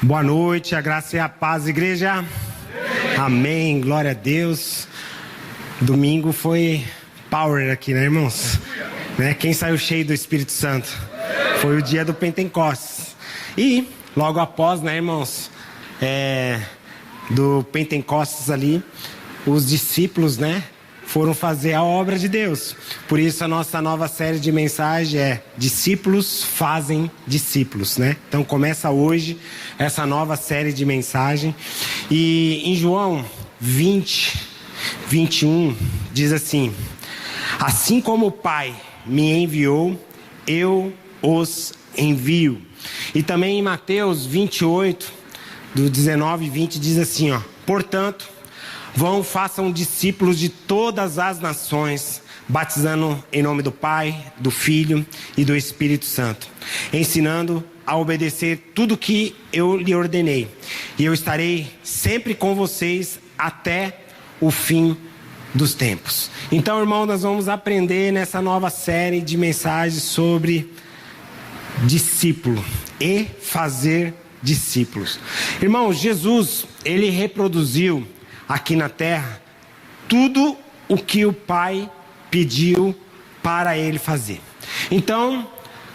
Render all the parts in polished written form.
Boa noite, a graça e a paz, igreja. Amém, glória a Deus. Domingo foi power aqui, né, irmãos? Né? Quem saiu cheio do Espírito Santo? Foi o dia do Pentecostes. E logo após, né, irmãos, do Pentecostes ali, os discípulos, né, foram fazer a obra de Deus. Por isso a nossa nova série de mensagem é Discípulos fazem discípulos, né? Então começa hoje essa nova série de mensagem. E em João 20, 21 diz assim: assim como o Pai me enviou, eu os envio. E também em Mateus 28, do 19 e 20 diz assim, ó: portanto, vão, façam discípulos de todas as nações, batizando em nome do Pai, do Filho e do Espírito Santo, ensinando a obedecer tudo que eu lhe ordenei. E eu estarei sempre com vocês até o fim dos tempos. Então, irmão, nós vamos aprender nessa nova série de mensagens sobre discípulo e fazer discípulos. Irmão, Jesus, ele reproduziu aqui na terra tudo o que o Pai pediu para ele fazer. Então,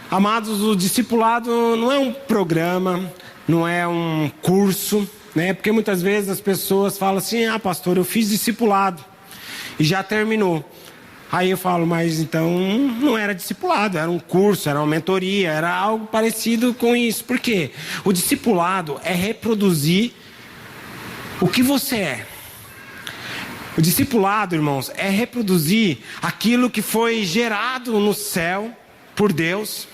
amados, o discipulado não é um programa, não é um curso, né? Porque muitas vezes as pessoas falam assim: ah, pastor, eu fiz discipulado e já terminou. Aí eu falo, mas então não era discipulado, era um curso, era uma mentoria, era algo parecido com isso. Por quê? O discipulado é reproduzir o que você é. O discipulado, irmãos, é reproduzir aquilo que foi gerado no céu por Deus.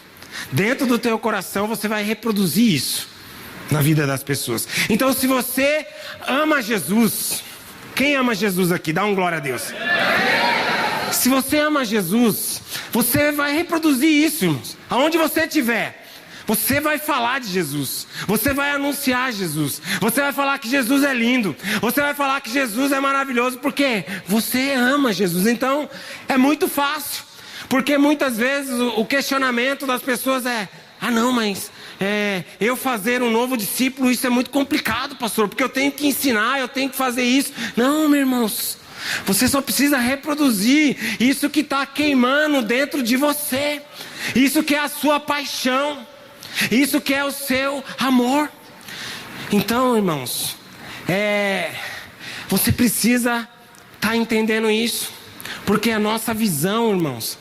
Dentro do teu coração você vai reproduzir isso na vida das pessoas. Então, se você ama Jesus, quem ama Jesus aqui? Dá um glória a Deus. Se você ama Jesus, você vai reproduzir isso, irmãos. Aonde você estiver, você vai falar de Jesus, você vai anunciar Jesus, você vai falar que Jesus é lindo, você vai falar que Jesus é maravilhoso, porque você ama Jesus. Então é muito fácil, porque muitas vezes o questionamento das pessoas é: ah não, mas eu fazer um novo discípulo, isso é muito complicado, pastor, porque eu tenho que ensinar, eu tenho que fazer isso. Não, meus irmãos, você só precisa reproduzir isso que está queimando dentro de você, isso que é a sua paixão, isso que é o seu amor. Então, irmãos, você precisa estar entendendo isso, porque a nossa visão, irmãos,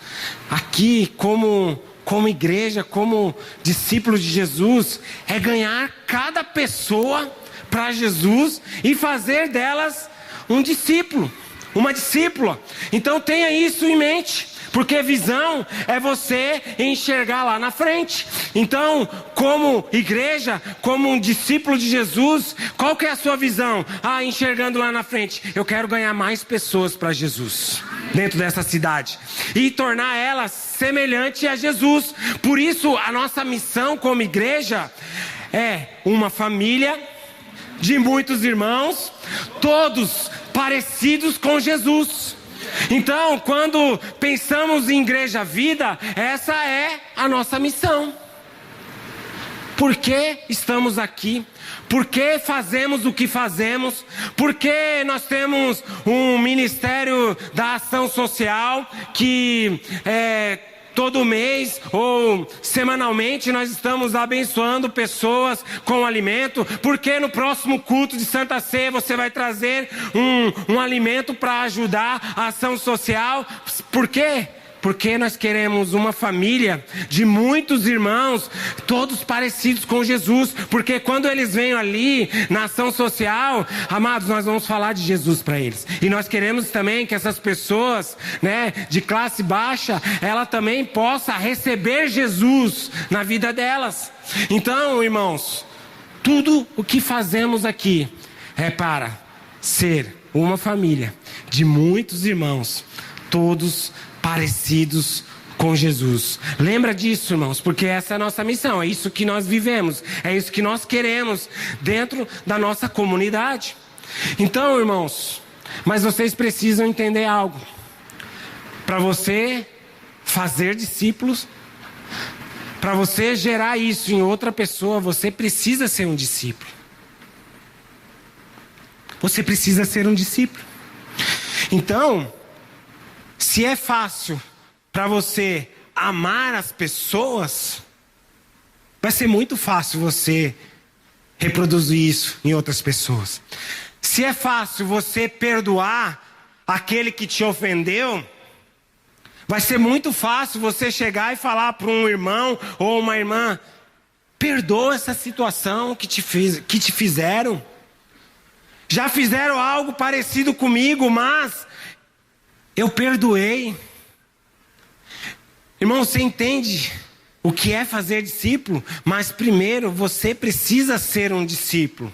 aqui como igreja, como discípulos de Jesus, é ganhar cada pessoa para Jesus e fazer delas um discípulo, uma discípula. Então tenha isso em mente, porque visão é você enxergar lá na frente. Então, como igreja, como um discípulo de Jesus, qual que é a sua visão? Ah, enxergando lá na frente, eu quero ganhar mais pessoas para Jesus dentro dessa cidade e tornar elas semelhante a Jesus. Por isso, a nossa missão como igreja é uma família de muitos irmãos, todos parecidos com Jesus. Então, quando pensamos em Igreja Vida, essa é a nossa missão. Por que estamos aqui? Por que fazemos o que fazemos? Por que nós temos um Ministério da Ação Social que todo mês ou semanalmente nós estamos abençoando pessoas com alimento? Porque no próximo culto de Santa Ceia você vai trazer um alimento para ajudar a ação social? Por quê? Porque nós queremos uma família de muitos irmãos, todos parecidos com Jesus. Porque quando eles vêm ali na ação social, amados, nós vamos falar de Jesus para eles. E nós queremos também que essas pessoas, né, de classe baixa, ela também possa receber Jesus na vida delas. Então, irmãos, tudo o que fazemos aqui é para ser uma família de muitos irmãos, todos parecidos com Jesus. Lembra disso, irmãos, porque essa é a nossa missão, é isso que nós vivemos, é isso que nós queremos dentro da nossa comunidade. Então, irmãos, mas vocês precisam entender algo. Para você fazer discípulos, para você gerar isso em outra pessoa, você precisa ser um discípulo. Você precisa ser um discípulo. Então, se é fácil para você amar as pessoas, vai ser muito fácil você reproduzir isso em outras pessoas. Se é fácil você perdoar aquele que te ofendeu, vai ser muito fácil você chegar e falar para um irmão ou uma irmã: perdoa essa situação que te fizeram. Já fizeram algo parecido comigo, mas eu perdoei. Irmão, você entende o que é fazer discípulo? Mas primeiro você precisa ser um discípulo.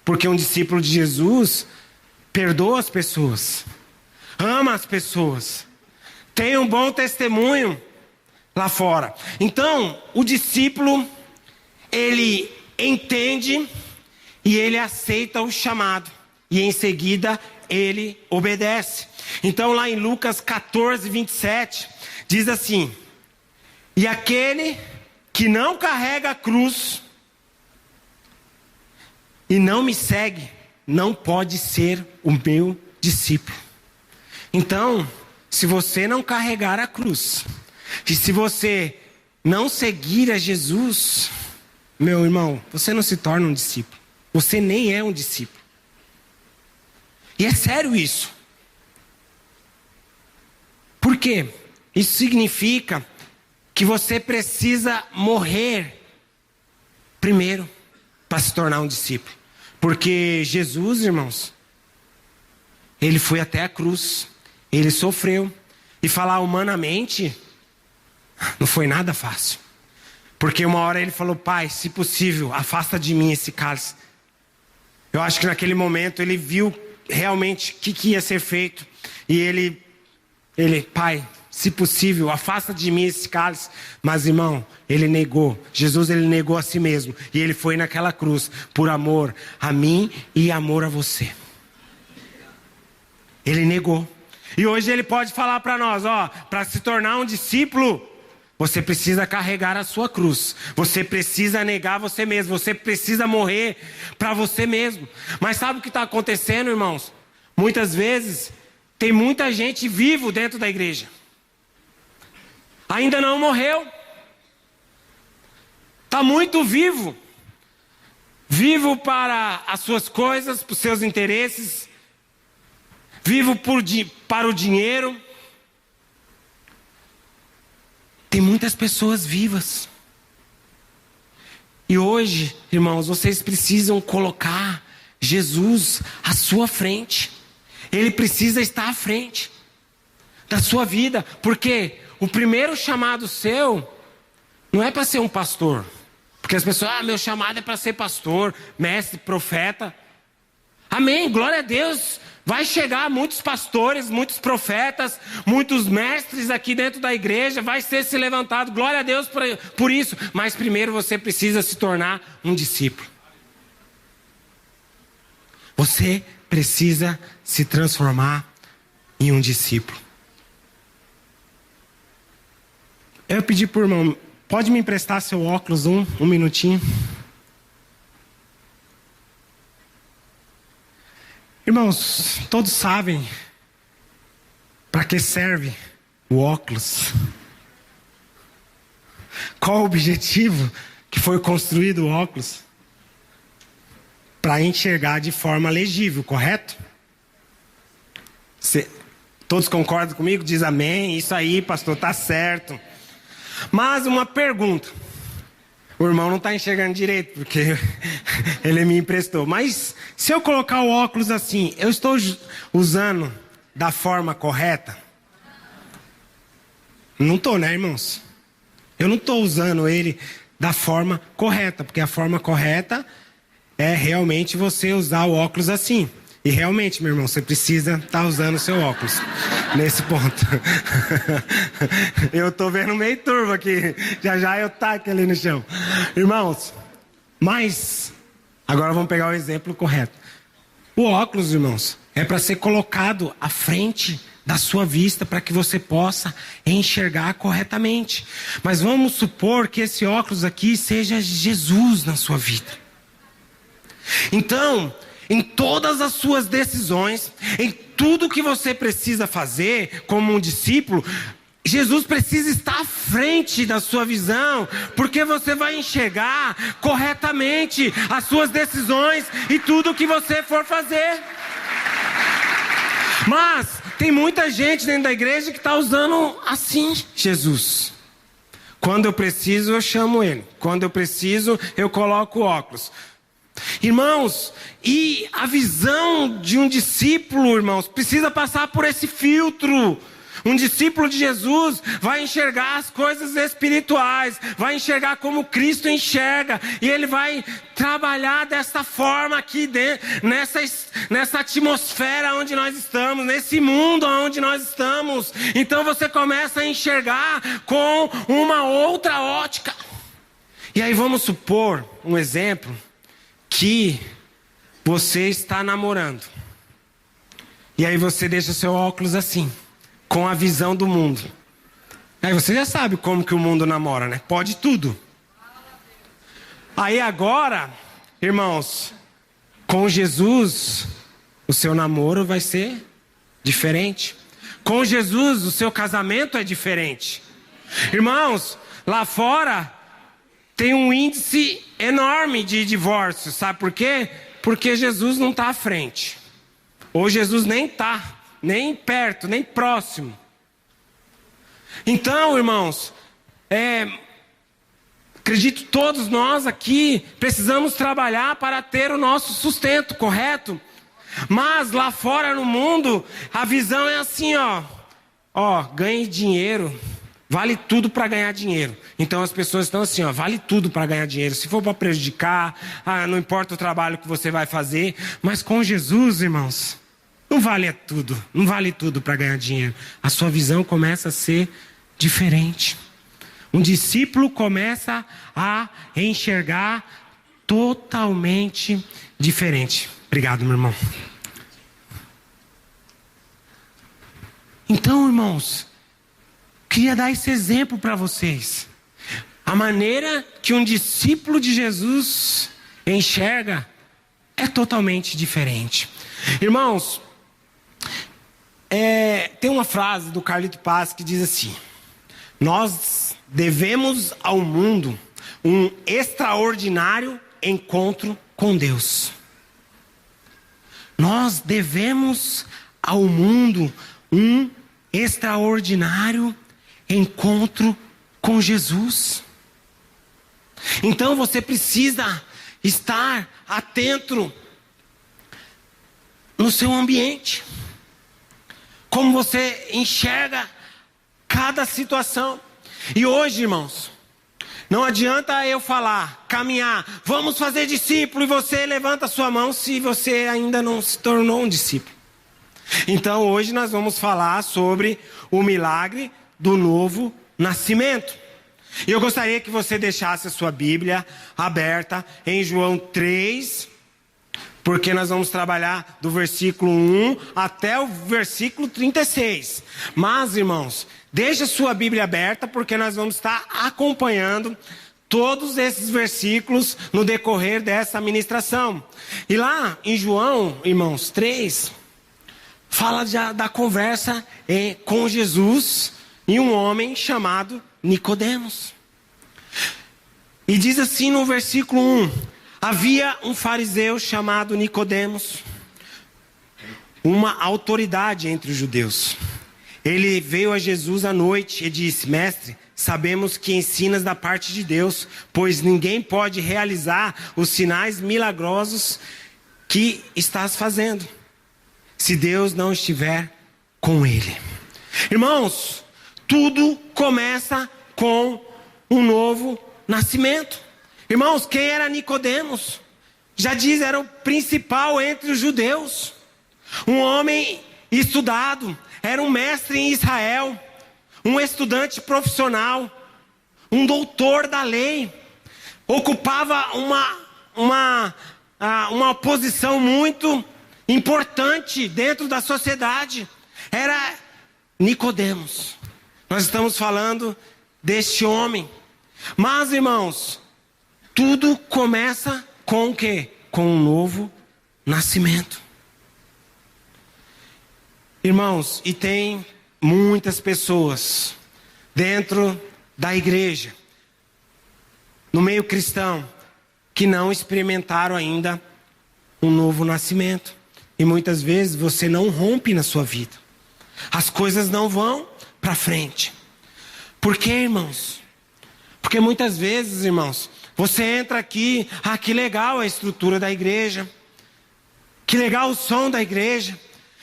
Porque um discípulo de Jesus perdoa as pessoas, ama as pessoas, tem um bom testemunho lá fora. Então, o discípulo, ele entende e ele aceita o chamado. E em seguida, ele obedece. Então, lá em Lucas 14, 27, diz assim: e aquele que não carrega a cruz e não me segue, não pode ser o meu discípulo. Então, se você não carregar a cruz, e se você não seguir a Jesus, meu irmão, você não se torna um discípulo. Você nem é um discípulo. E é sério isso. Por quê? Isso significa que você precisa morrer primeiro para se tornar um discípulo. Porque Jesus, irmãos, ele foi até a cruz, ele sofreu. E falar humanamente, não foi nada fácil. Porque uma hora ele falou: Pai, se possível, afasta de mim esse cálice. Eu acho que naquele momento ele viu realmente o que ia ser feito. E ele, Pai, se possível, afasta de mim esse cálice. Mas, irmão, ele negou. Jesus, ele negou a si mesmo. E ele foi naquela cruz por amor a mim e amor a você. Ele negou. E hoje ele pode falar para nós: ó, para se tornar um discípulo, você precisa carregar a sua cruz. Você precisa negar você mesmo. Você precisa morrer para você mesmo. Mas sabe o que está acontecendo, irmãos? Muitas vezes tem muita gente vivo dentro da igreja. Ainda não morreu. Está muito vivo. Vivo para as suas coisas, para os seus interesses. Vivo para o dinheiro. Tem muitas pessoas vivas. E hoje, irmãos, vocês precisam colocar Jesus à sua frente. Ele precisa estar à frente da sua vida. Porque o primeiro chamado seu não é para ser um pastor. Porque as pessoas: meu chamado é para ser pastor, mestre, profeta. Amém, glória a Deus. Vai chegar muitos pastores, muitos profetas, muitos mestres aqui dentro da igreja. Vai ser se levantado, glória a Deus por isso. Mas primeiro você precisa se tornar um discípulo. Você precisa se transformar em um discípulo. Eu pedi por irmão, pode me emprestar seu óculos um minutinho? Irmãos, todos sabem para que serve o óculos? Qual o objetivo que foi construído o óculos? Para enxergar de forma legível, correto? Todos concordam comigo? Diz amém. Isso aí, pastor, tá certo. Mas uma pergunta. O irmão não está enxergando direito, porque ele me emprestou. Mas se eu colocar o óculos assim, eu estou usando da forma correta? Não estou, né, irmãos? Eu não estou usando ele da forma correta, porque a forma correta é realmente você usar o óculos assim. E realmente, meu irmão, você precisa estar usando o seu óculos nesse ponto. Eu estou vendo meio turvo aqui. Já eu taco ali no chão. Irmãos, mas agora vamos pegar o exemplo correto. O óculos, irmãos, é para ser colocado à frente da sua vista para que você possa enxergar corretamente. Mas vamos supor que esse óculos aqui seja Jesus na sua vida. Então, em todas as suas decisões, em tudo que você precisa fazer como um discípulo, Jesus precisa estar à frente da sua visão, porque você vai enxergar corretamente as suas decisões e tudo que você for fazer. Mas tem muita gente dentro da igreja que está usando assim Jesus. Quando eu preciso, eu chamo ele. Quando eu preciso, eu coloco o óculos. Irmãos, e a visão de um discípulo, irmãos, precisa passar por esse filtro. Um discípulo de Jesus vai enxergar as coisas espirituais, vai enxergar como Cristo enxerga, e ele vai trabalhar dessa forma aqui dentro, nessa atmosfera onde nós estamos, nesse mundo onde nós estamos. Então você começa a enxergar com uma outra ótica. E aí vamos supor um exemplo, que você está namorando, e aí você deixa seu óculos assim, com a visão do mundo. Aí você já sabe como que o mundo namora, né? Pode tudo. Aí agora, irmãos, com Jesus, o seu namoro vai ser diferente. Com Jesus, o seu casamento é diferente. Irmãos, lá fora tem um índice enorme de divórcio. Sabe por quê? Porque Jesus não está à frente. Ou Jesus nem está, nem perto, nem próximo. Então, irmãos, acredito que todos nós aqui precisamos trabalhar para ter o nosso sustento, correto? Mas lá fora no mundo, a visão é assim, ganhe dinheiro, vale tudo para ganhar dinheiro. Então as pessoas estão assim, vale tudo para ganhar dinheiro. Se for para prejudicar, não importa o trabalho que você vai fazer. Mas com Jesus, irmãos, não vale tudo para ganhar dinheiro. A sua visão começa a ser diferente. Um discípulo começa a enxergar totalmente diferente. Obrigado, meu irmão. Então, irmãos, queria dar esse exemplo para vocês. A maneira que um discípulo de Jesus enxerga é totalmente diferente. Irmãos, tem uma frase do Carlito Paz que diz assim: nós devemos ao mundo um extraordinário encontro com Deus. Nós devemos ao mundo um extraordinário encontro com Jesus. Então você precisa estar atento no seu ambiente. Como você enxerga cada situação. E hoje, irmãos, não adianta eu falar, caminhar, vamos fazer discípulo, e você levanta a sua mão se você ainda não se tornou um discípulo. Então hoje nós vamos falar sobre o milagre do novo nascimento. E eu gostaria que você deixasse a sua Bíblia aberta em João 3, porque nós vamos trabalhar do versículo 1 até o versículo 36. Mas, irmãos, deixa a sua Bíblia aberta, porque nós vamos estar acompanhando todos esses versículos no decorrer dessa ministração. E lá em João, irmãos, 3, fala da conversa com Jesus e um homem chamado Nicodemos. E diz assim no versículo 1: havia um fariseu chamado Nicodemos, uma autoridade entre os judeus. Ele veio a Jesus à noite e disse: mestre, sabemos que ensinas da parte de Deus, pois ninguém pode realizar os sinais milagrosos que estás fazendo, se Deus não estiver com ele. Irmãos, tudo começa com um novo nascimento. Irmãos, quem era Nicodemos? Já diz, era o principal entre os judeus. Um homem estudado, era um mestre em Israel, um estudante profissional, um doutor da lei. Ocupava uma posição muito importante dentro da sociedade. Era Nicodemos. Nós estamos falando deste homem. Mas, irmãos, tudo começa com o quê? Com um novo nascimento. Irmãos, e tem muitas pessoas dentro da igreja, no meio cristão, que não experimentaram ainda um novo nascimento. E muitas vezes você não rompe na sua vida. As coisas não vão para frente. Por quê, irmãos? Porque muitas vezes, irmãos, você entra aqui, que legal a estrutura da igreja, que legal o som da igreja,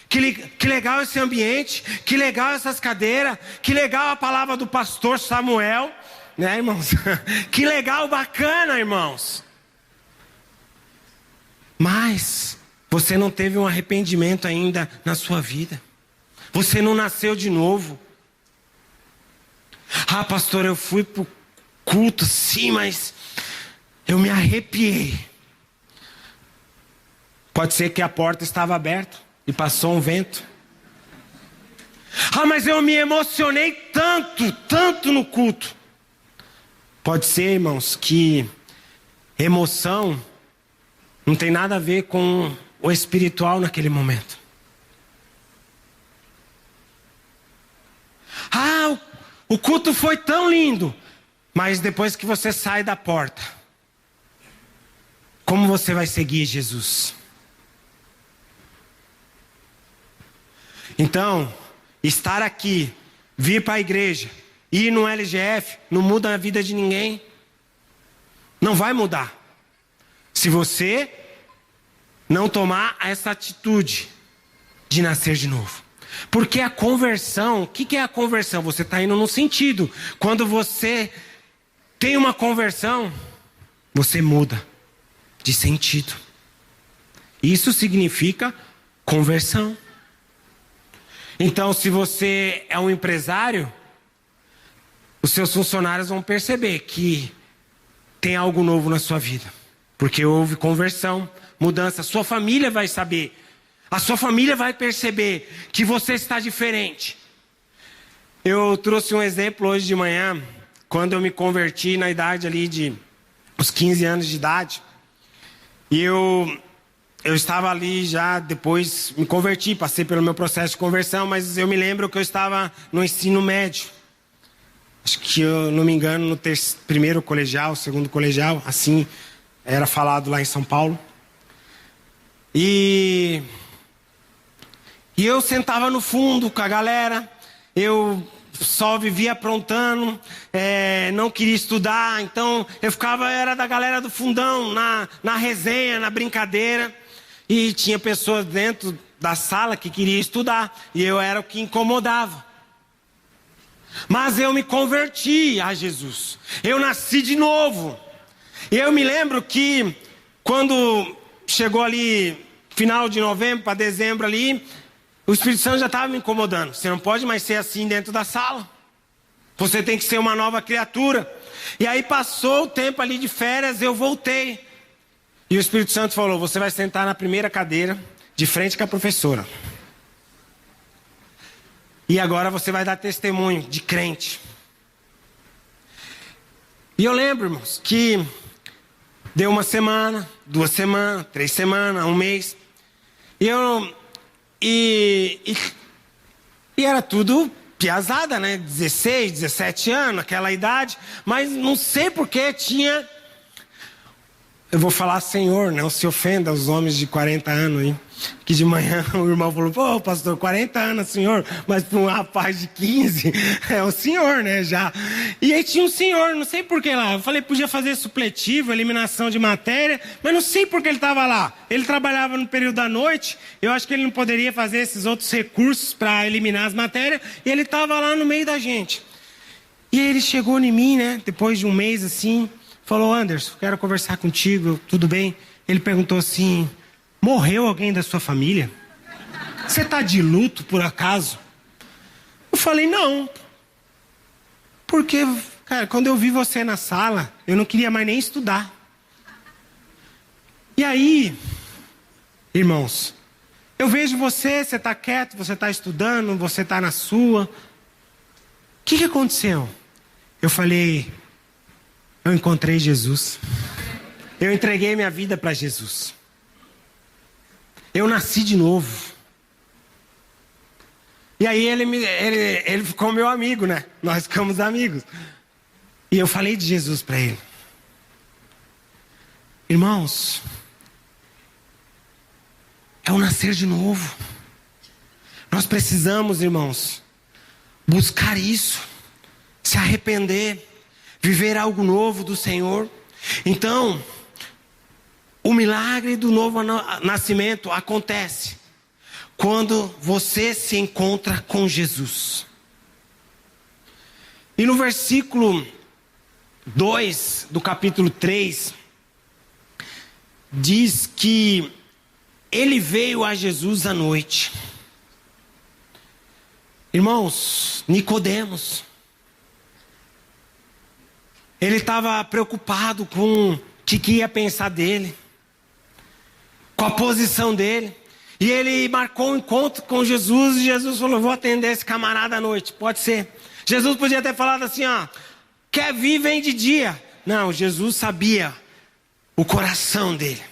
que legal esse ambiente, que legal essas cadeiras, que legal a palavra do pastor Samuel, né, irmãos? Que legal, bacana, irmãos. Mas você não teve um arrependimento ainda na sua vida. Você não nasceu de novo. Pastor, eu fui pro culto, sim, mas eu me arrepiei. Pode ser que a porta estava aberta e passou um vento. Mas eu me emocionei tanto no culto. Pode ser, irmãos, que emoção não tem nada a ver com o espiritual naquele momento. O culto foi tão lindo, mas depois que você sai da porta, como você vai seguir Jesus? Então, estar aqui, vir para a igreja, ir no LGF, não muda a vida de ninguém. Não vai mudar. Se você não tomar essa atitude de nascer de novo. Porque a conversão, o que é a conversão? Você está indo no sentido. Quando você tem uma conversão, você muda de sentido. Isso significa conversão. Então, se você é um empresário, os seus funcionários vão perceber que tem algo novo na sua vida. Porque houve conversão, mudança. A sua família vai saber. A sua família vai perceber que você está diferente. Eu trouxe um exemplo hoje de manhã, quando eu me converti na idade ali de uns 15 anos de idade. E eu estava ali já, depois me converti, passei pelo meu processo de conversão, mas eu me lembro que eu estava no ensino médio. Acho que, eu não me engano, no primeiro colegial, segundo colegial, assim era falado lá em São Paulo. E eu sentava no fundo com a galera, eu só vivia aprontando, não queria estudar, então eu era da galera do fundão, na resenha, na brincadeira, e tinha pessoas dentro da sala que queriam estudar, e eu era o que incomodava. Mas eu me converti a Jesus, eu nasci de novo. E eu me lembro que quando chegou ali, final de novembro para dezembro ali, o Espírito Santo já estava me incomodando. Você não pode mais ser assim dentro da sala. Você tem que ser uma nova criatura. E aí passou o tempo ali de férias, eu voltei. E o Espírito Santo falou, você vai sentar na primeira cadeira, de frente com a professora. E agora você vai dar testemunho de crente. E eu lembro, irmãos, que deu uma semana, 2 semanas, 3 semanas, 1 mês. E era tudo piazada, né? 16, 17 anos, aquela idade. Mas não sei porque tinha... Eu vou falar Senhor, não se ofenda os homens de 40 anos aí. Que de manhã o irmão falou, pô, pastor, 40 anos, senhor. Mas para um rapaz de 15, é o senhor, né, já. E aí tinha um senhor, não sei por que lá. Eu falei, podia fazer supletivo, eliminação de matéria. Mas não sei por que ele estava lá. Ele trabalhava no período da noite. Eu acho que ele não poderia fazer esses outros recursos para eliminar as matérias. E ele estava lá no meio da gente. E aí ele chegou em mim, né, depois de 1 mês assim. Falou, Anderson, quero conversar contigo, tudo bem? Ele perguntou assim, morreu alguém da sua família? Você está de luto por acaso? Eu falei, não. Porque, cara, quando eu vi você na sala, eu não queria mais nem estudar. E aí, irmãos, Eu vejo você está quieto, você está estudando, você está na sua. O que aconteceu? Eu falei, eu encontrei Jesus. Eu entreguei minha vida para Jesus. Eu nasci de novo. E aí ele ficou meu amigo, né? Nós ficamos amigos. E eu falei de Jesus para ele. Irmãos, é o nascer de novo. Nós precisamos, irmãos, buscar isso, se arrepender, viver algo novo do Senhor. Então, o milagre do novo nascimento acontece quando você se encontra com Jesus. E no versículo 2 do capítulo 3, diz que ele veio a Jesus à noite. Irmãos, Nicodemos, ele estava preocupado com o que ia pensar dele, com a posição dele. E ele marcou um encontro com Jesus e Jesus falou, vou atender esse camarada à noite. Pode ser. Jesus podia ter falado assim, quer vir, vem de dia. Não, Jesus sabia o coração dele.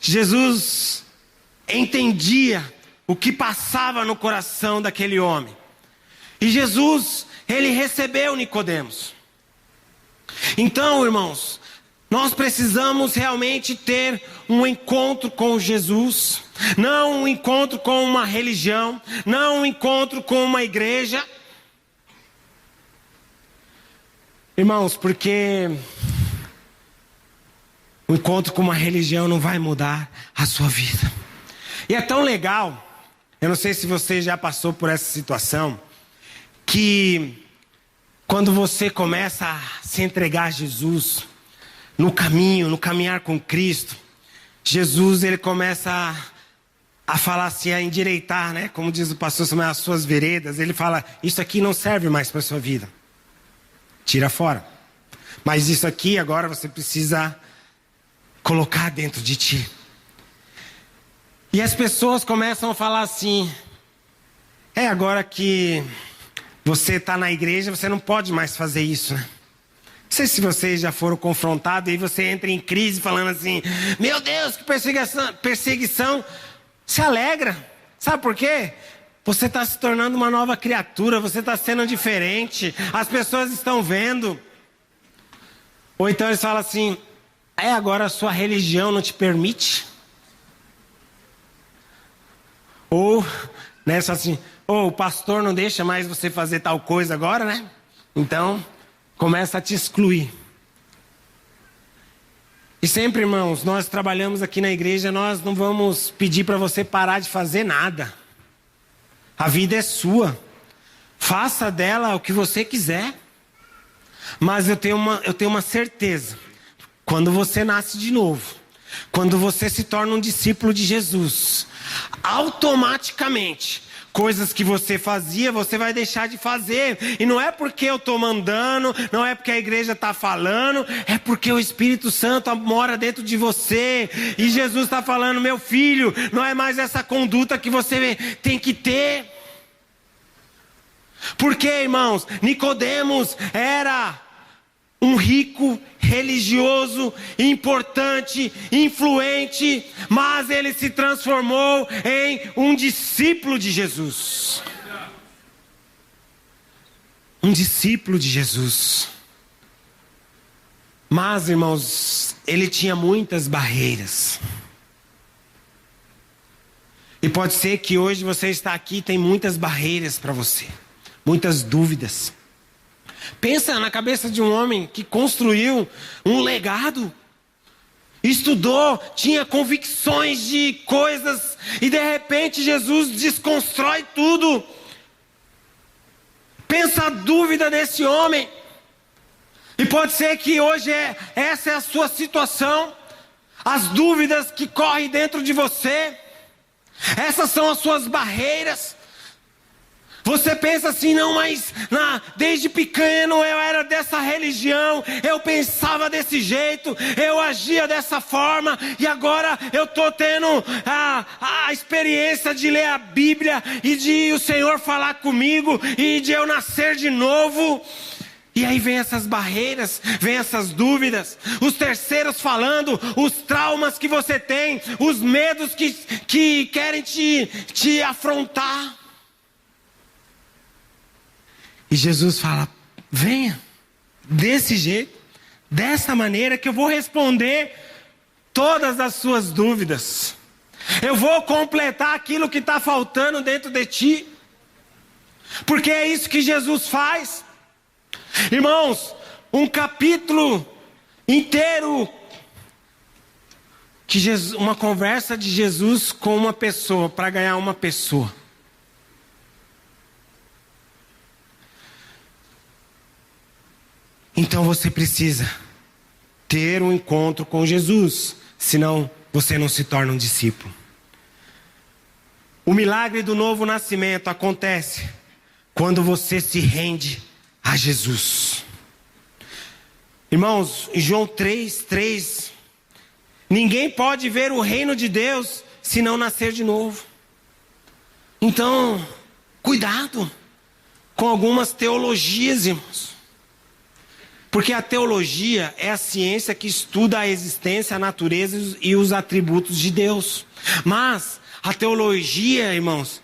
Jesus entendia o que passava no coração daquele homem. E Jesus, ele recebeu Nicodemos. Então, irmãos, nós precisamos realmente ter um encontro com Jesus, não um encontro com uma religião, não um encontro com uma igreja. Irmãos, porque o encontro com uma religião não vai mudar a sua vida. E é tão legal, eu não sei se você já passou por essa situação, que quando você começa a se entregar a Jesus, no caminho, no caminhar com Cristo, Jesus, ele começa a falar assim, a endireitar, né? Como diz o pastor Samuel, as suas veredas. Ele fala, isso aqui não serve mais para a sua vida. Tira fora. Mas isso aqui agora você precisa colocar dentro de ti. E as pessoas começam a falar assim, agora que você está na igreja, você não pode mais fazer isso, né? Não sei se vocês já foram confrontados e você entra em crise falando assim, meu Deus, que perseguição, se alegra. Sabe por quê? Você está se tornando uma nova criatura, você está sendo diferente, as pessoas estão vendo. Ou então eles falam assim, agora a sua religião não te permite? Ou, né, só assim, o pastor não deixa mais você fazer tal coisa agora, né? Então começa a te excluir. E sempre, irmãos, nós trabalhamos aqui na igreja, nós não vamos pedir para você parar de fazer nada. A vida é sua. Faça dela o que você quiser. Mas eu tenho uma certeza. Quando você nasce de novo, quando você se torna um discípulo de Jesus, automaticamente coisas que você fazia, você vai deixar de fazer. E não é porque eu estou mandando, não é porque a igreja está falando, é porque o Espírito Santo mora dentro de você. E Jesus está falando, meu filho, não é mais essa conduta que você tem que ter. Porque, irmãos, Nicodemos era um rico, religioso, importante, influente, mas ele se transformou em um discípulo de Jesus. Um discípulo de Jesus. Mas, irmãos, ele tinha muitas barreiras. E pode ser que hoje você está aqui e tem muitas barreiras para você, muitas dúvidas. Pensa na cabeça de um homem que construiu um legado, estudou, tinha convicções de coisas e de repente Jesus desconstrói tudo. Pensa a dúvida desse homem. E pode ser que hoje essa é a sua situação, as dúvidas que correm dentro de você, essas são as suas barreiras. Você pensa assim, não, mas desde pequeno eu era dessa religião, eu pensava desse jeito, eu agia dessa forma, e agora eu estou tendo a experiência de ler a Bíblia, e de o Senhor falar comigo, e de eu nascer de novo. E aí vem essas barreiras, vem essas dúvidas, os terceiros falando, os traumas que você tem, os medos que querem te afrontar. E Jesus fala, venha, desse jeito, dessa maneira que eu vou responder todas as suas dúvidas. Eu vou completar aquilo que está faltando dentro de ti. Porque é isso que Jesus faz. Irmãos, um capítulo inteiro, uma conversa de Jesus com uma pessoa, para ganhar uma pessoa. Então você precisa ter um encontro com Jesus, senão você não se torna um discípulo. O milagre do novo nascimento acontece quando você se rende a Jesus. Irmãos, em João 3:3, ninguém pode ver o reino de Deus se não nascer de novo. Então, cuidado com algumas teologias, irmãos. Porque a teologia é a ciência que estuda a existência, a natureza e os atributos de Deus. Mas a teologia, irmãos,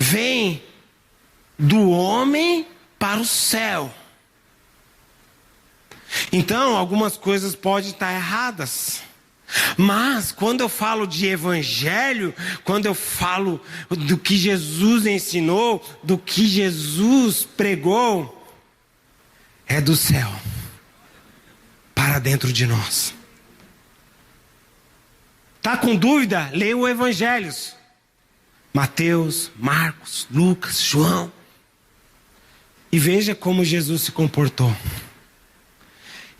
vem do homem para o céu. Então, algumas coisas podem estar erradas. Mas quando eu falo de evangelho, quando eu falo do que Jesus ensinou, do que Jesus pregou, é do céu para dentro de nós. Tá com dúvida? Leia o Evangelhos. Mateus, Marcos, Lucas, João. E veja como Jesus se comportou.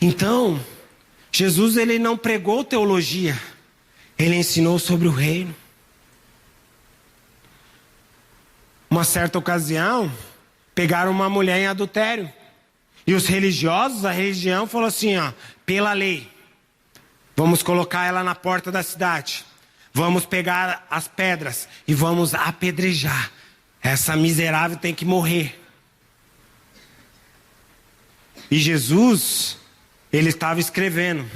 Então, Jesus ele não pregou teologia. Ele ensinou sobre o reino. Uma certa ocasião, pegaram uma mulher em adultério. E os religiosos, a religião falou assim, ó, pela lei, vamos colocar ela na porta da cidade. Vamos pegar as pedras e vamos apedrejar. Essa miserável tem que morrer. E Jesus, ele estava escrevendo.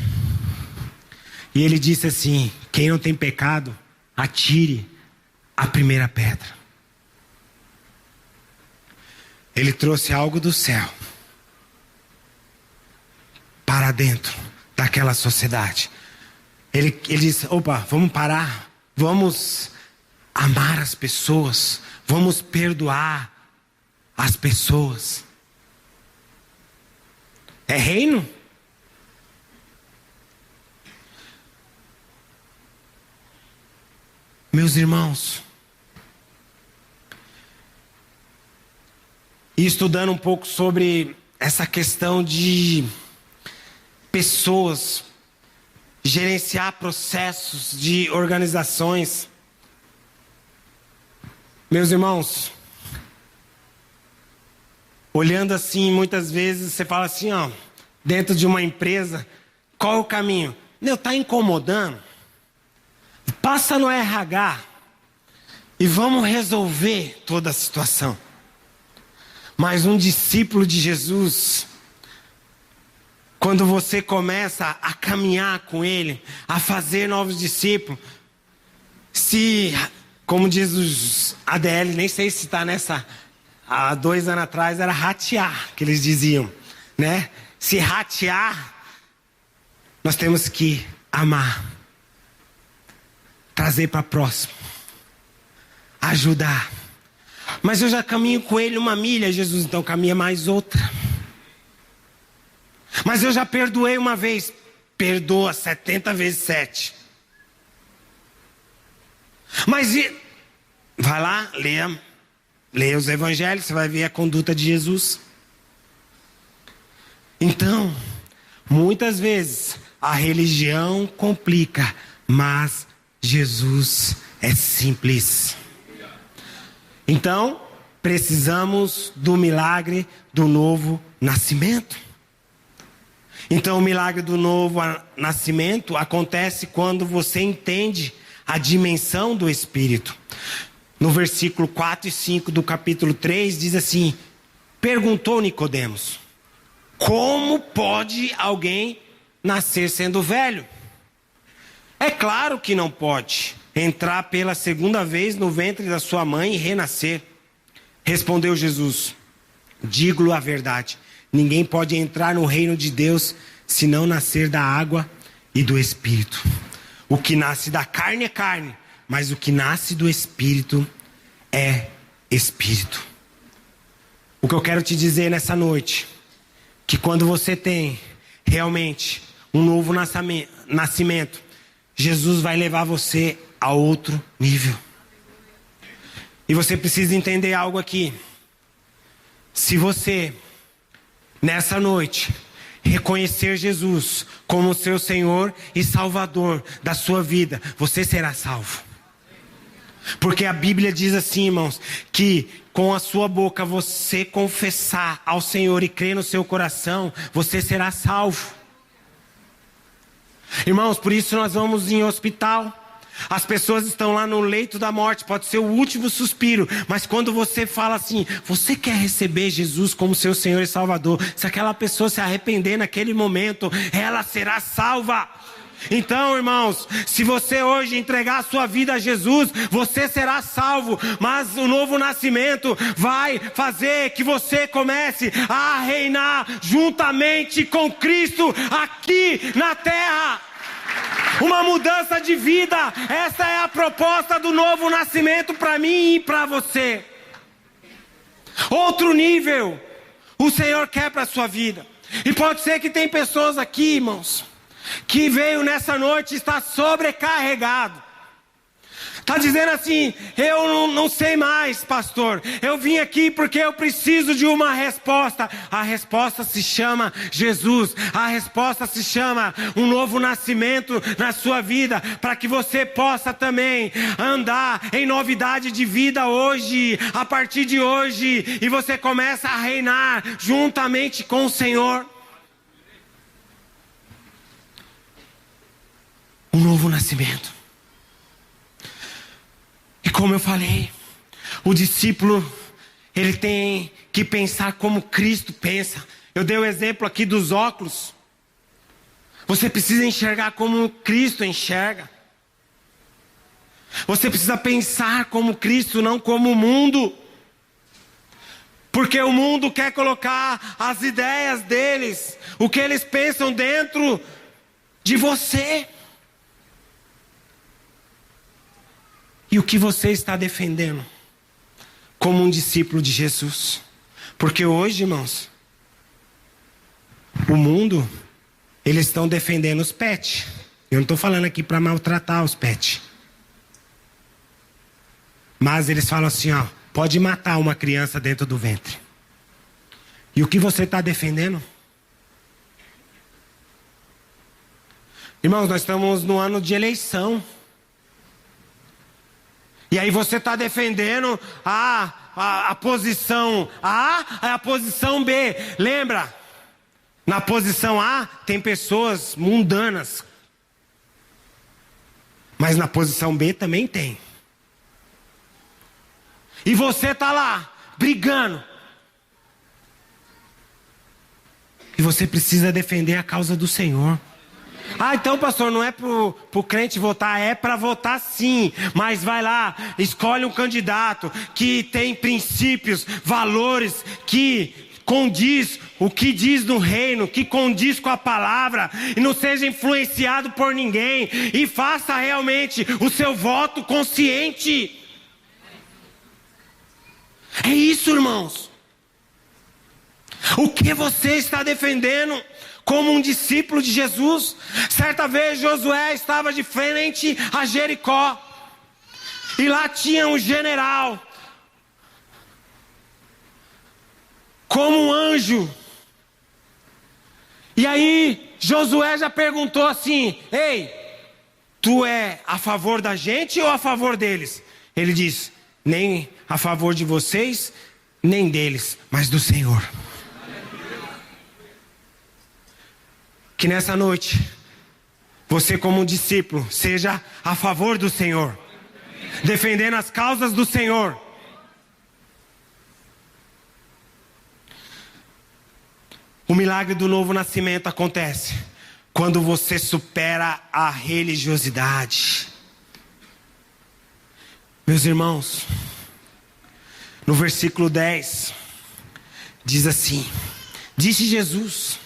E ele disse assim, quem não tem pecado, atire a primeira pedra. Ele trouxe algo do céu para dentro daquela sociedade. Ele disse, opa, vamos parar, vamos amar as pessoas, vamos perdoar as pessoas. É reino? Meus irmãos, e estudando um pouco sobre essa questão de pessoas, gerenciar processos de organizações. Meus irmãos, olhando assim, muitas vezes você fala assim, ó, dentro de uma empresa, qual é o caminho? Não, tá incomodando? Passa no RH e vamos resolver toda a situação. Mas um discípulo de Jesus, quando você começa a caminhar com ele, a fazer novos discípulos, como diz os ADL, nem sei se está nessa, há 2 anos atrás era ratear, que eles diziam, né? Se ratear, nós temos que amar, trazer para próximo, ajudar. Mas eu já caminho com ele 1 milha, Jesus, então caminha mais outra. Mas eu já perdoei uma vez, perdoa 70 vezes 7. Mas vai lá, leia os evangelhos, você vai ver a conduta de Jesus. Então, muitas vezes a religião complica, mas Jesus é simples. Então, precisamos do milagre do novo nascimento. Então o milagre do novo nascimento acontece quando você entende a dimensão do Espírito. No versículo 4 e 5 do capítulo 3 diz assim: perguntou Nicodemos: como pode alguém nascer sendo velho? É claro que não pode entrar pela segunda vez no ventre da sua mãe e renascer. Respondeu Jesus: digo-lhe a verdade, ninguém pode entrar no reino de Deus se não nascer da água e do Espírito. O que nasce da carne é carne, mas o que nasce do Espírito é Espírito. O que eu quero te dizer nessa noite, que quando você tem realmente um novo nascimento, Jesus vai levar você a outro nível. E você precisa entender algo aqui. Se você, nessa noite, reconhecer Jesus como seu Senhor e Salvador da sua vida, você será salvo. Porque a Bíblia diz assim, irmãos, que com a sua boca você confessar ao Senhor e crer no seu coração, você será salvo. Irmãos, por isso nós vamos em hospital. As pessoas estão lá no leito da morte, pode ser o último suspiro, mas quando você fala assim, você quer receber Jesus como seu Senhor e Salvador, se aquela pessoa se arrepender naquele momento, ela será salva. Então, irmãos, se você hoje entregar a sua vida a Jesus, você será salvo, mas o novo nascimento vai fazer que você comece a reinar juntamente com Cristo aqui na terra. Uma mudança de vida, essa é a proposta do novo nascimento para mim e para você. Outro nível, o Senhor quer para a sua vida. E pode ser que tem pessoas aqui, irmãos, que veio nessa noite e está sobrecarregado. Está dizendo assim, eu não sei mais, pastor. Eu vim aqui porque eu preciso de uma resposta. A resposta se chama Jesus. A resposta se chama um novo nascimento na sua vida, para que você possa também andar em novidade de vida hoje, a partir de hoje, e você começa a reinar juntamente com o Senhor. Um novo nascimento. E como eu falei, o discípulo, ele tem que pensar como Cristo pensa. Eu dei o exemplo aqui dos óculos. Você precisa enxergar como Cristo enxerga. Você precisa pensar como Cristo, não como o mundo. Porque o mundo quer colocar as ideias deles, o que eles pensam dentro de você. E o que você está defendendo como um discípulo de Jesus? Porque hoje, irmãos, o mundo, eles estão defendendo os pets. Eu não estou falando aqui para maltratar os pets. Mas eles falam assim, ó, pode matar uma criança dentro do ventre. E o que você está defendendo? Irmãos, nós estamos no ano de eleição. E aí você está defendendo a posição A e a posição B. Lembra? Na posição A tem pessoas mundanas. Mas na posição B também tem. E você está lá, brigando. E você precisa defender a causa do Senhor. Ah, então, pastor, não é pro crente votar, é para votar sim. Mas vai lá, escolhe um candidato que tem princípios, valores, que condiz o que diz no reino, que condiz com a palavra, e não seja influenciado por ninguém, e faça realmente o seu voto consciente. É isso, irmãos. O que você está defendendo como um discípulo de Jesus? Certa vez Josué estava de frente a Jericó, e lá tinha um general, como um anjo. E aí Josué já perguntou assim: ei, tu é a favor da gente ou a favor deles? Ele diz: nem a favor de vocês, nem deles, mas do Senhor. Que nessa noite, você como um discípulo, seja a favor do Senhor, defendendo as causas do Senhor. O milagre do novo nascimento acontece quando você supera a religiosidade. Meus irmãos, no versículo 10, diz assim: disse Jesus: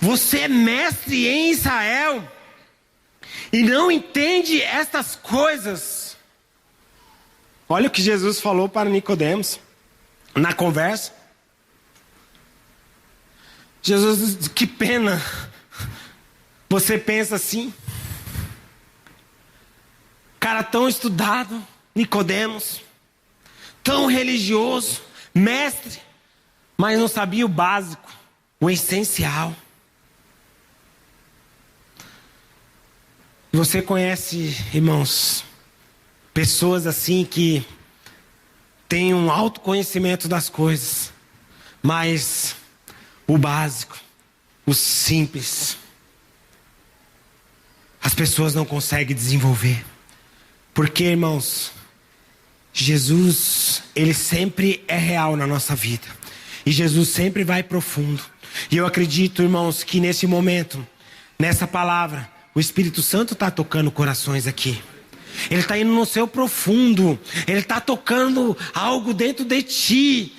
você é mestre em Israel e não entende estas coisas. Olha o que Jesus falou para Nicodemos na conversa. Jesus diz: que pena, você pensa assim. Cara tão estudado, Nicodemos, tão religioso, mestre, mas não sabia o básico, o essencial. Você conhece, irmãos, pessoas assim que têm um autoconhecimento das coisas, mas o básico, o simples, as pessoas não conseguem desenvolver. Porque, irmãos, Jesus, ele sempre é real na nossa vida. E Jesus sempre vai profundo. E eu acredito, irmãos, que nesse momento, nessa palavra, o Espírito Santo está tocando corações aqui. Ele está indo no seu profundo. Ele está tocando algo dentro de ti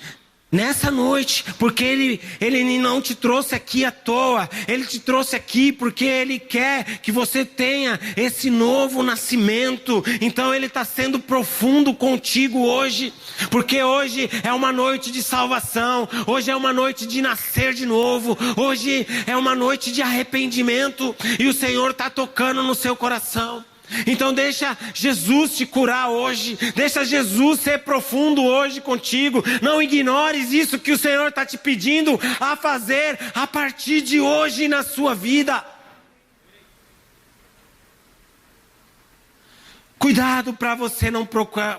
nessa noite, porque ele não te trouxe aqui à toa. Ele te trouxe aqui porque Ele quer que você tenha esse novo nascimento. Então Ele está sendo profundo contigo hoje, porque hoje é uma noite de salvação. Hoje é uma noite de nascer de novo. Hoje é uma noite de arrependimento, e o Senhor está tocando no seu coração. Então deixa Jesus te curar hoje. Deixa Jesus ser profundo hoje contigo. Não ignores isso que o Senhor está te pedindo a fazer a partir de hoje na sua vida. Cuidado para você não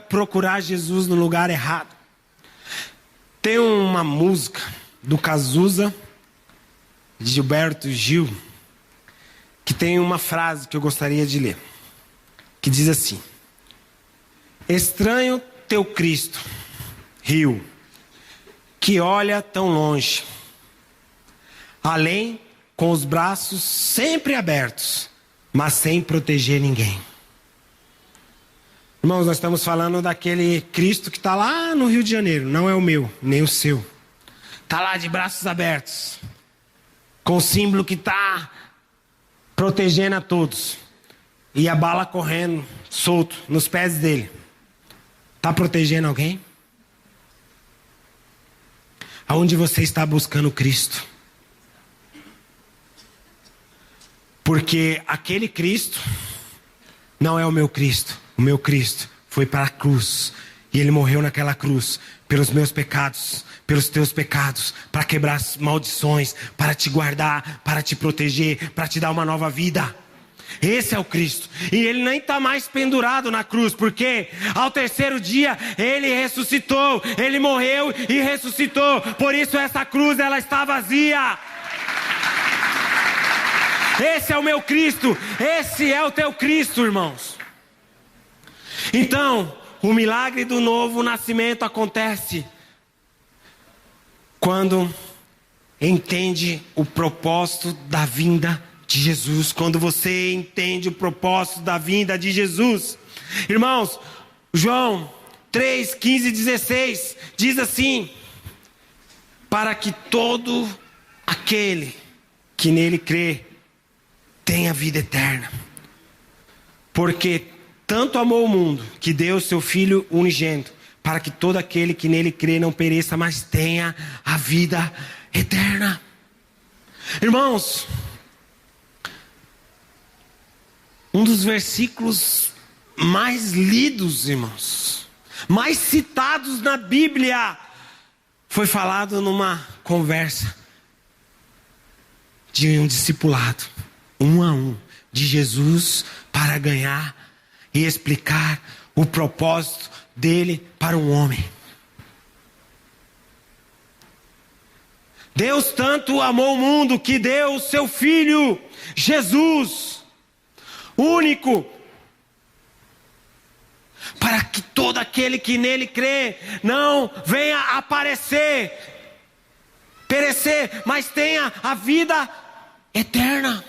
procurar Jesus no lugar errado. Tem uma música do Cazuza, de Gilberto Gil, que tem uma frase que eu gostaria de ler, que diz assim: estranho teu Cristo, rio, que olha tão longe, além com os braços sempre abertos, mas sem proteger ninguém. Irmãos, nós estamos falando daquele Cristo que está lá no Rio de Janeiro, não é o meu, nem o seu. Está lá de braços abertos, com o símbolo que está protegendo a todos. E a bala correndo, solto, nos pés dele. Está protegendo alguém? Aonde você está buscando Cristo? Porque aquele Cristo não é o meu Cristo. O meu Cristo foi para a cruz. E Ele morreu naquela cruz pelos meus pecados, pelos teus pecados, para quebrar as maldições, para te guardar, para te proteger, para te dar uma nova vida. Esse é o Cristo. E Ele nem está mais pendurado na cruz, porque ao terceiro dia Ele ressuscitou. Ele morreu e ressuscitou. Por isso essa cruz, ela está vazia. Esse é o meu Cristo. Esse é o teu Cristo, irmãos. Então, o milagre do novo nascimento acontece quando entende o propósito da vinda de Jesus. Quando você entende o propósito da vinda de Jesus. Irmãos, João 3, 15 e 16 diz assim: para que todo aquele que nele crê tenha vida eterna. Porque tanto amou o mundo que deu o seu Filho unigênito, para que todo aquele que nele crê não pereça, mas tenha a vida eterna. Irmãos, um dos versículos mais lidos, irmãos, mais citados na Bíblia, foi falado numa conversa de um discipulado, um a um, de Jesus, para ganhar e explicar o propósito dele para um homem. Deus tanto amou o mundo que deu o seu Filho, Jesus, único, para que todo aquele que nele crê não venha a perecer, mas tenha a vida eterna.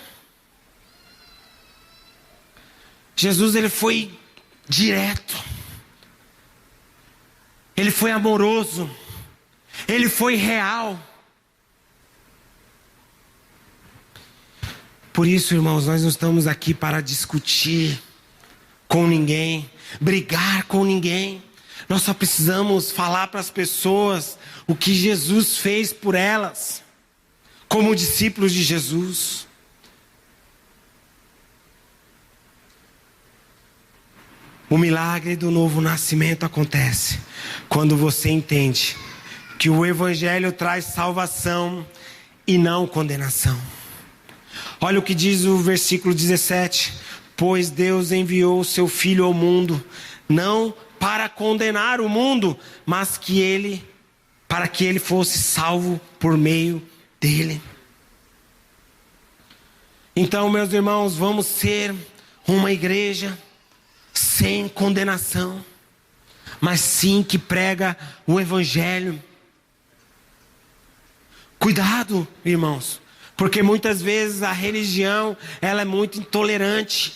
Jesus, ele foi direto, ele foi amoroso, ele foi real. Por isso, irmãos, nós não estamos aqui para discutir com ninguém, brigar com ninguém. Nós só precisamos falar para as pessoas o que Jesus fez por elas, como discípulos de Jesus. O milagre do novo nascimento acontece quando você entende que o Evangelho traz salvação e não condenação. Olha o que diz o versículo 17: pois Deus enviou o seu Filho ao mundo, não para condenar o mundo, mas para que ele fosse salvo por meio dele. Então, meus irmãos, vamos ser uma igreja sem condenação, mas sim que prega o Evangelho. Cuidado, irmãos, porque muitas vezes a religião, ela é muito intolerante.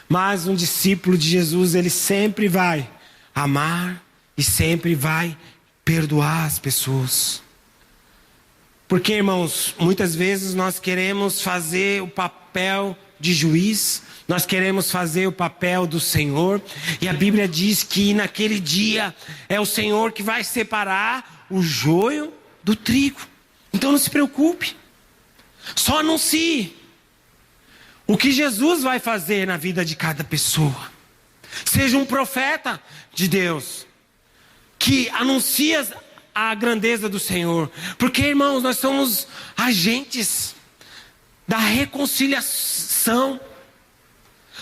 Mas um discípulo de Jesus, ele sempre vai amar e sempre vai perdoar as pessoas. Porque, irmãos, muitas vezes nós queremos fazer o papel de juiz, nós queremos fazer o papel do Senhor, e a Bíblia diz que naquele dia é o Senhor que vai separar o joio do trigo. Então não se preocupe, só anuncie o que Jesus vai fazer na vida de cada pessoa. Seja um profeta de Deus que anuncia a grandeza do Senhor, porque, irmãos, nós somos agentes da reconciliação.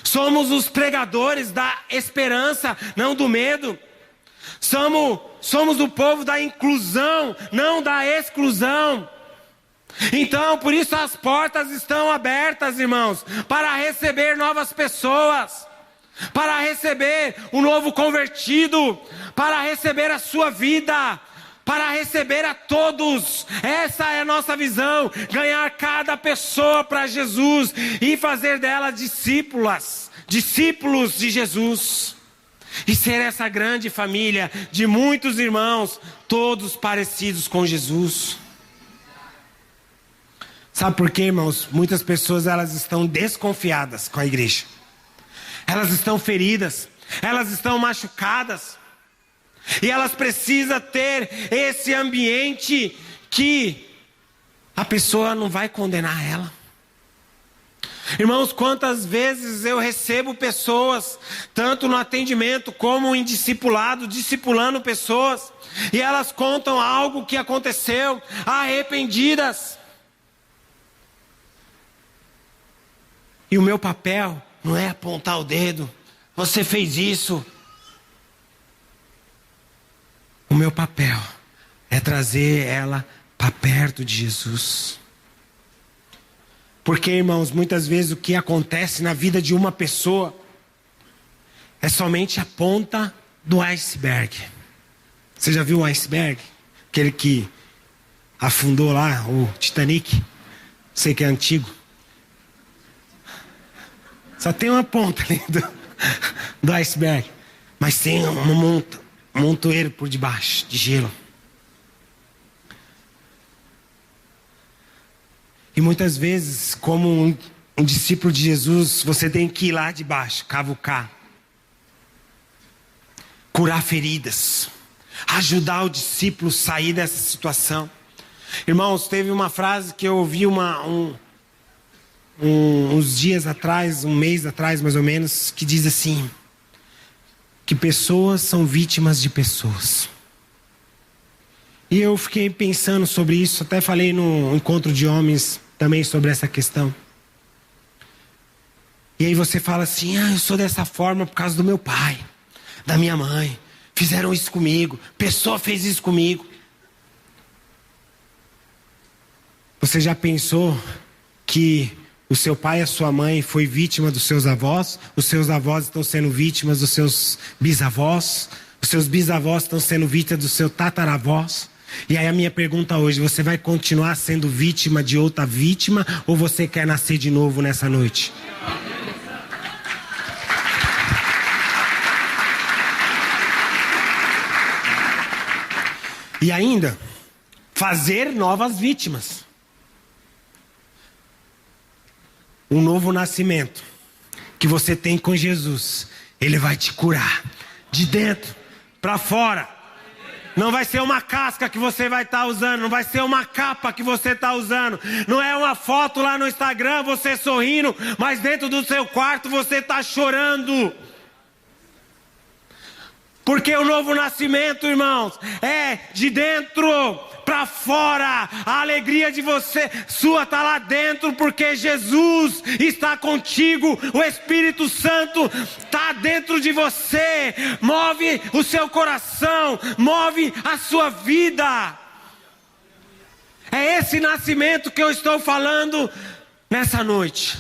Somos os pregadores da esperança, não do medo. Somos o povo da inclusão, não da exclusão. Então, por isso as portas estão abertas, irmãos, para receber novas pessoas, para receber um novo convertido, para receber a sua vida, para receber a todos. Essa é a nossa visão: ganhar cada pessoa para Jesus e fazer dela discípulos de Jesus, e ser essa grande família de muitos irmãos, todos parecidos com Jesus. Sabe por quê, irmãos? Muitas pessoas, elas estão desconfiadas com a igreja, elas estão feridas, elas estão machucadas, e elas precisam ter esse ambiente que a pessoa não vai condenar ela. Irmãos, quantas vezes eu recebo pessoas, tanto no atendimento como em discipulado, discipulando pessoas, e elas contam algo que aconteceu, arrependidas. E o meu papel não é apontar o dedo: você fez isso. O meu papel é trazer ela para perto de Jesus. Porque, irmãos, muitas vezes o que acontece na vida de uma pessoa é somente a ponta do iceberg. Você já viu o iceberg? Aquele que afundou lá, o Titanic? Sei que é antigo. Só tem uma ponta ali do iceberg, mas tem um montoeiro por debaixo, de gelo. E muitas vezes, como um discípulo de Jesus, você tem que ir lá de baixo, cavucar, curar feridas, ajudar o discípulo a sair dessa situação. Irmãos, teve uma frase que eu ouvi uns dias atrás, um mês atrás mais ou menos, que diz assim: que pessoas são vítimas de pessoas. E eu fiquei pensando sobre isso, até falei no encontro de homens também sobre essa questão. E aí você fala assim: eu sou dessa forma por causa do meu pai, da minha mãe, fizeram isso comigo, pessoa fez isso comigo. Você já pensou que o seu pai e a sua mãe foi vítima dos seus avós? Os seus avós estão sendo vítimas dos seus bisavós? Os seus bisavós estão sendo vítimas dos seus tataravós? E aí a minha pergunta hoje: você vai continuar sendo vítima de outra vítima, ou você quer nascer de novo nessa noite? E ainda, fazer novas vítimas. Um novo nascimento que você tem com Jesus, Ele vai te curar de dentro para fora. Não vai ser uma casca que você vai estar usando, não vai ser uma capa que você está usando, não é uma foto lá no Instagram você sorrindo, mas dentro do seu quarto você está chorando. Porque o novo nascimento, irmãos, é de dentro para fora. A alegria de você, sua, está lá dentro, porque Jesus está contigo. O Espírito Santo está dentro de você. Move o seu coração, move a sua vida. É esse nascimento que eu estou falando nessa noite.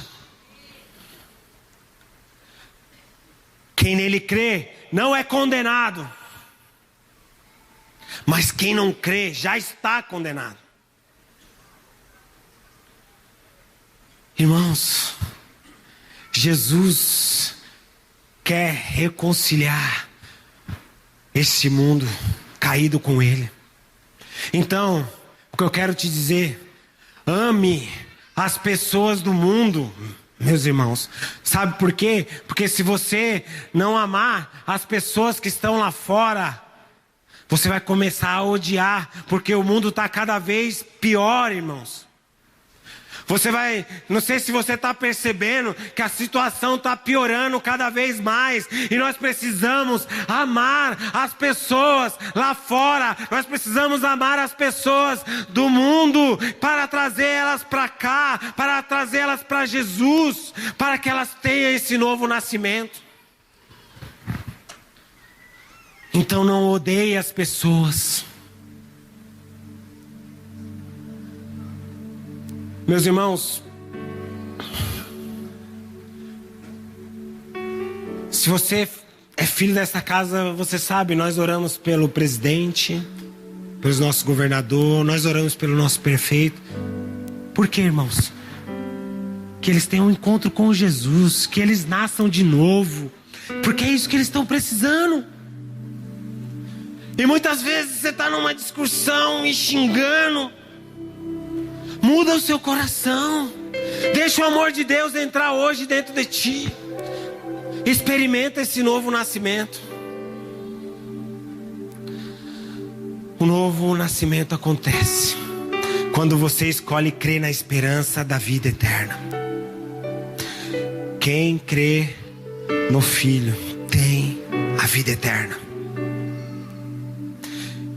Quem nele crê não é condenado, mas quem não crê já está condenado. Irmãos, Jesus quer reconciliar esse mundo caído com Ele. Então, o que eu quero te dizer: ame as pessoas do mundo. Meus irmãos, sabe por quê? Porque se você não amar as pessoas que estão lá fora, você vai começar a odiar, porque o mundo está cada vez pior, irmãos. Você vai, não sei se você está percebendo que a situação está piorando cada vez mais. E nós precisamos amar as pessoas lá fora. Nós precisamos amar as pessoas do mundo para trazer elas para cá, para trazer elas para Jesus, para que elas tenham esse novo nascimento. Então não odeie as pessoas. Meus irmãos, se você é filho dessa casa, você sabe, nós oramos pelo presidente, pelos nossos governadores, nós oramos pelo nosso prefeito. Por quê, irmãos? Que eles tenham um encontro com Jesus, que eles nasçam de novo, porque é isso que eles estão precisando. E muitas vezes você está numa discussão me xingando. Muda o seu coração. Deixa o amor de Deus entrar hoje dentro de ti. Experimenta esse novo nascimento. O novo nascimento acontece quando você escolhe crer na esperança da vida eterna. Quem crê no Filho tem a vida eterna.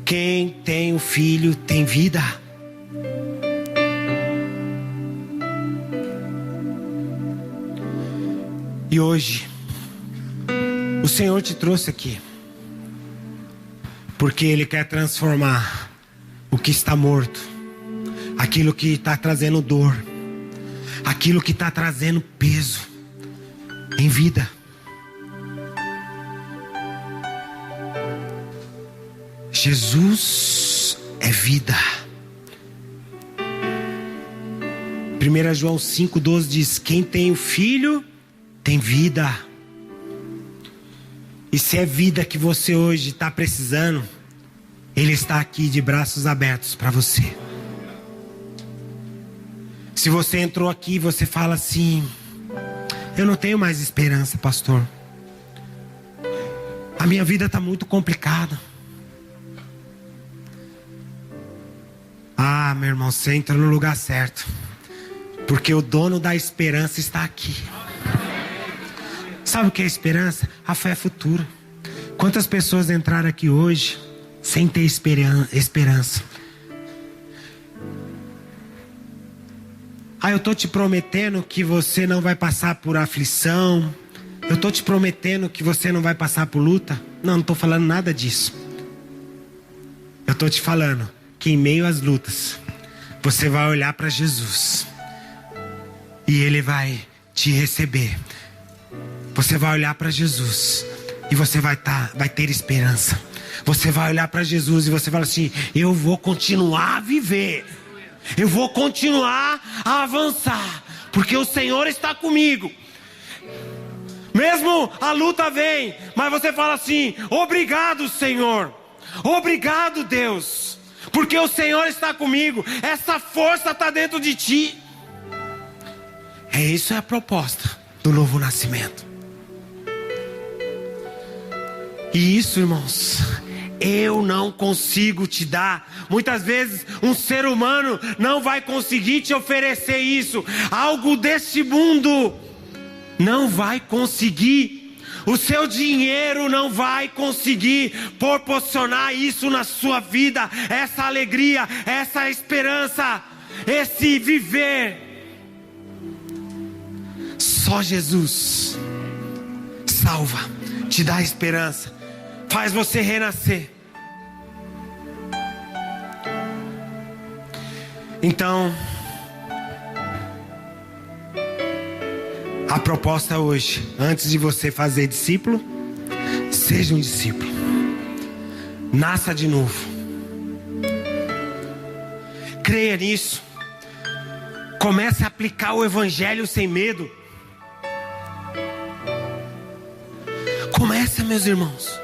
Quem tem o Filho tem vida. E hoje, o Senhor te trouxe aqui, porque Ele quer transformar o que está morto, aquilo que está trazendo dor, aquilo que está trazendo peso, em vida. Jesus é vida. 1 João 5,12 diz: quem tem o Filho tem vida. E se é vida que você hoje está precisando, Ele está aqui de braços abertos para você. Se você entrou aqui e você fala assim: eu não tenho mais esperança, pastor, a minha vida está muito complicada. Ah, meu irmão, você entra no lugar certo, porque o dono da esperança está aqui. Sabe o que é esperança? A fé futura. Quantas pessoas entraram aqui hoje sem ter esperança? Ah, eu estou te prometendo que você não vai passar por aflição. Eu estou te prometendo que você não vai passar por luta. Não estou falando nada disso. Eu estou te falando que em meio às lutas, você vai olhar para Jesus e Ele vai te receber. Você vai olhar para Jesus e você vai ter esperança. Você vai olhar para Jesus e você fala assim: eu vou continuar a viver, eu vou continuar a avançar, porque o Senhor está comigo. Mesmo a luta vem, mas você fala assim: obrigado, Senhor, obrigado, Deus, porque o Senhor está comigo. Essa força está dentro de ti. Isso é a proposta do novo nascimento. E isso, irmãos, eu não consigo te dar. Muitas vezes um ser humano não vai conseguir te oferecer isso. Algo desse mundo não vai conseguir. O seu dinheiro não vai conseguir proporcionar isso na sua vida. Essa alegria, essa esperança, esse viver. Só Jesus salva, te dá esperança, faz você renascer. Então, a proposta hoje, antes de você fazer discípulo, seja um discípulo. Nasça de novo. Creia nisso. Comece a aplicar o evangelho sem medo. Começa, meus irmãos.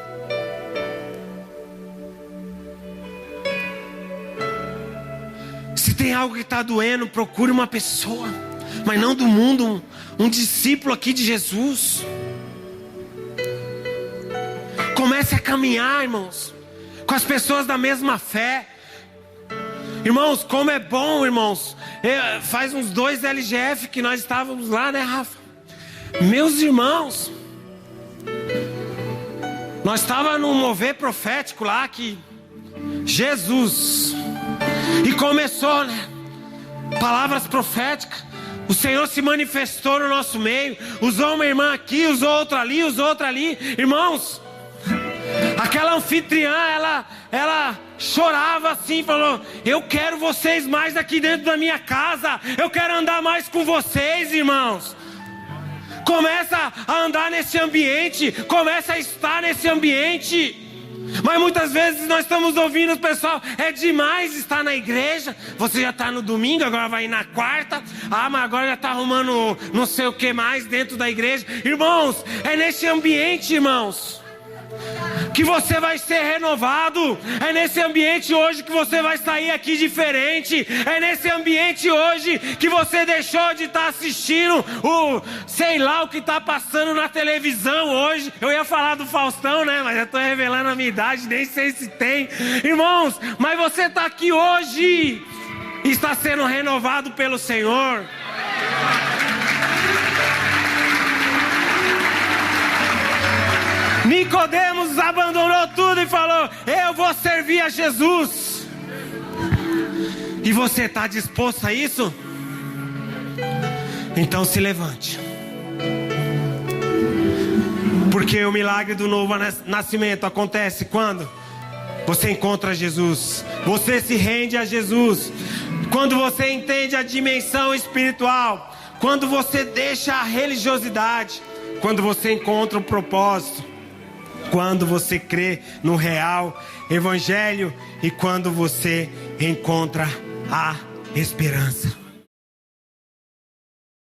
Se tem algo que está doendo, procure uma pessoa, mas não do mundo, um discípulo aqui de Jesus. Comece a caminhar, irmãos, com as pessoas da mesma fé. Irmãos, como é bom, irmãos. Faz uns 2 LGF que nós estávamos lá, né, Rafa? Meus irmãos, nós estávamos num mover profético lá que Jesus, e começou, né? Palavras proféticas. O Senhor se manifestou no nosso meio. Usou uma irmã aqui, usou outra ali, usou outra ali. Irmãos, aquela anfitriã, ela chorava assim, falou: eu quero vocês mais aqui dentro da minha casa. Eu quero andar mais com vocês, irmãos. Começa a andar nesse ambiente, começa a estar nesse ambiente. Mas muitas vezes nós estamos ouvindo o pessoal: é demais estar na igreja. Você já está no domingo, agora vai ir na quarta. Mas agora já está arrumando não sei o que mais dentro da igreja. Irmãos, é nesse ambiente, irmãos, que você vai ser renovado. É nesse ambiente hoje que você vai sair aqui diferente. É nesse ambiente hoje que você deixou de estar assistindo sei lá o que está passando na televisão hoje. Eu ia falar do Faustão, né? Mas já estou revelando a minha idade, nem sei se tem. Irmãos, mas você está aqui hoje e está sendo renovado pelo Senhor. Nicodemos abandonou tudo e falou: eu vou servir a Jesus. E você está disposto a isso? Então se levante. Porque o milagre do novo nascimento acontece quando você encontra Jesus, você se rende a Jesus, quando você entende a dimensão espiritual, quando você deixa a religiosidade, quando você encontra o propósito, quando você crê no real evangelho e quando você encontra a esperança.